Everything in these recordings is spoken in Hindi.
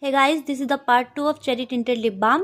Hey guys, this is the part 2 of cherry tinted lip balm.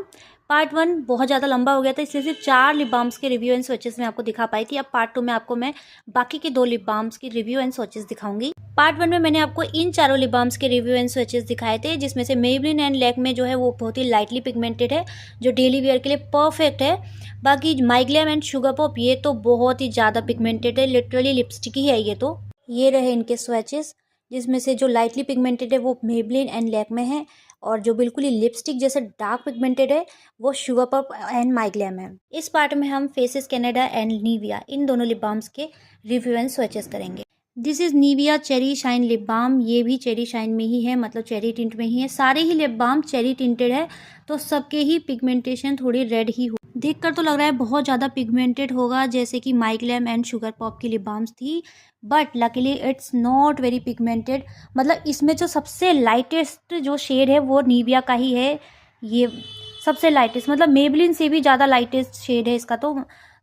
Part 1 बहुत ज़्यादा लंबा हो गया था, इसलिए सिर्फ 4 लिप बाम्स के रिव्यू एंड स्वॉचेस में आपको दिखा पाई थी। अब पार्ट 2 में आपको मैं बाकी के 2 लिप बाम्स की रिव्यू एंड स्वॉचेस दिखाऊंगी। पार्ट 1 में मैंने आपको इन चारों लिप बाम्स के रिव्यू एंड स्वॉचेस दिखाए थे, जिसमें से मेबलिन एंड लैक्मे जो है वो बहुत ही लाइटली पिगमेंटेड है, जो डेली वेयर के लिए परफेक्ट है। बाकी माइग्लैम एंड शुगर पॉप ये तो बहुत ही ज़्यादा पिगमेंटेड है, लिटरली लिपस्टिक ही है ये तो। ये रहे इनके स्वॉचेस, जिसमें से जो लाइटली पिगमेंटेड है वो मेबलिन एंड लैक्मे है, और जो बिल्कुल ही लिपस्टिक जैसे डार्क पिगमेंटेड है वो शुगर पॉप एंड माइग्लैम है। इस पार्ट में हम फेसेस कैनेडा एंड निविया इन दोनों लिप बाम्स के रिव्यू एंड स्वॉचेस करेंगे। This is Nivea cherry shine lip balm. ये भी चेरी शाइन में ही है, मतलब चेरी टिंट में ही है। सारे ही लिप बाम चेरी टिंटेड है, तो सबके ही पिगमेंटेशन थोड़ी रेड ही हो। देखकर तो लग रहा है बहुत ज़्यादा पिगमेंटेड होगा, जैसे कि माइग्लैम एंड शुगर पॉप की लिप बाम्स थी, but luckily it's not very pigmented. मतलब इसमें जो सबसे लाइटेस्ट जो शेड है वो निविया का ही है। ये सबसे लाइटेस्ट, मतलब मेबलिन से भी ज़्यादा लाइटेस्ट शेड है इसका।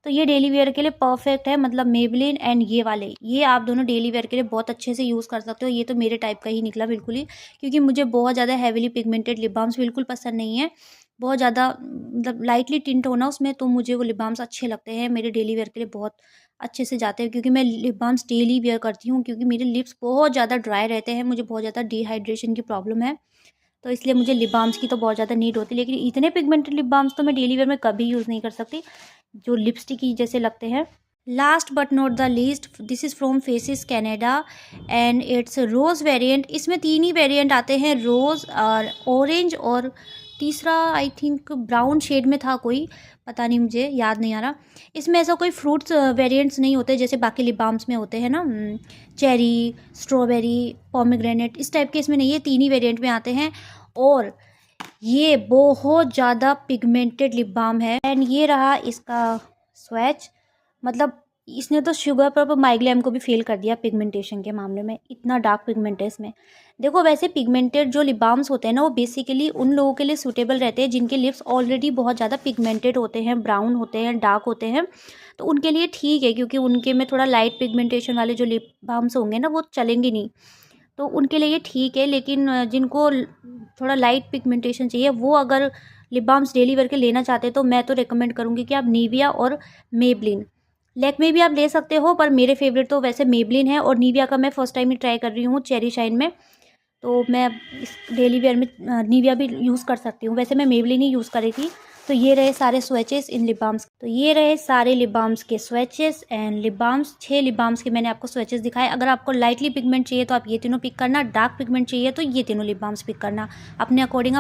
तो ये डेली वेयर के लिए परफेक्ट है, मतलब मेबलिन एंड ये वाले, ये आप दोनों डेली वेयर के लिए बहुत अच्छे से यूज़ कर सकते हो। ये तो मेरे टाइप का ही निकला बिल्कुल ही, क्योंकि मुझे बहुत ज़्यादा हैवीली पिगमेंटेड लिप बाम्स बिल्कुल पसंद नहीं है। बहुत ज़्यादा मतलब लाइटली टिंट होना उसमें, तो मुझे वो लिप बाम्स अच्छे लगते हैं, मेरे डेली वेयर के लिए बहुत अच्छे से जाते हैं, क्योंकि मैं लिप बाम्स डेली वेयर करती हूँ, क्योंकि मेरे लिप्स बहुत ज़्यादा ड्राई रहते हैं, मुझे बहुत ज़्यादा डिहाइड्रेशन की प्रॉब्लम है, तो इसलिए मुझे लिप बाम्स की तो बहुत ज़्यादा नीड होती है। लेकिन इतने पिगमेंटेड लिप बाम्स तो मैं डेली वेयर में कभी यूज़ नहीं कर सकती, जो लिपस्टिक ही जैसे लगते हैं। Last but not the least, this is from Faces Canada and it's rose variant. इसमें 3 ही वेरिएंट आते हैं, रोज़ और ऑरेंज, और तीसरा आई थिंक ब्राउन शेड में था कोई, पता नहीं, मुझे याद नहीं आ रहा। इसमें ऐसा कोई फ्रूट्स वेरिएंट्स नहीं होते जैसे बाकी लिप बाम्स में होते हैं ना, चेरी, स्ट्रॉबेरी, पोमेग्रेनेट, इस टाइप के इसमें नहीं है। 3 ही वेरिएंट में आते हैं, और ये बहुत ज़्यादा पिगमेंटेड लिप बाम है। एंड ये रहा इसका स्वैच, मतलब इसने तो शुगर पर माइग्लैम को भी फेल कर दिया पिगमेंटेशन के मामले में, इतना डार्क पिगमेंट है इसमें। देखो, वैसे पिगमेंटेड जो लिप बाम्स होते हैं ना, वो बेसिकली उन लोगों के लिए सूटेबल रहते हैं जिनके लिप्स ऑलरेडी बहुत ज़्यादा पिगमेंटेड होते हैं, ब्राउन होते हैं, डार्क होते हैं, तो उनके लिए ठीक है, क्योंकि उनके में थोड़ा लाइट पिगमेंटेशन वाले जो लिप बाम्स होंगे ना वो चलेंगे नहीं, तो उनके लिए ये ठीक है। लेकिन जिनको थोड़ा लाइट पिगमेंटेशन चाहिए, वो अगर लिप बाम्स डेली वेयर के लेना चाहते हैं, तो मैं तो रिकमेंड करूँगी कि आप निविया और मेबलिन, लैक्मे भी आप ले सकते हो, पर मेरे फेवरेट तो वैसे मेबलिन है, और निविया का मैं फर्स्ट टाइम ही ट्राई कर रही हूँ चेरी शाइन में, तो मैं इस डेली वेयर में निविया भी यूज़ कर सकती हूँ। वैसे मैं मेबलिन ही यूज़ कर रही थी। तो ये रहे सारे स्वैचेस इन लिप बाम्स। तो ये रहे सारे लिप बाम्स के swatches and lip balms. 6 lip balms के मैंने आपको स्वैचेस दिखाए। अगर आपको लाइटली पिगमेंट चाहिए तो आप ये तीनों पिक करना, डार्क पिगमेंट चाहिए तो ये तीनों लिप बाम्स पिक करना, अपने अकॉर्डिंग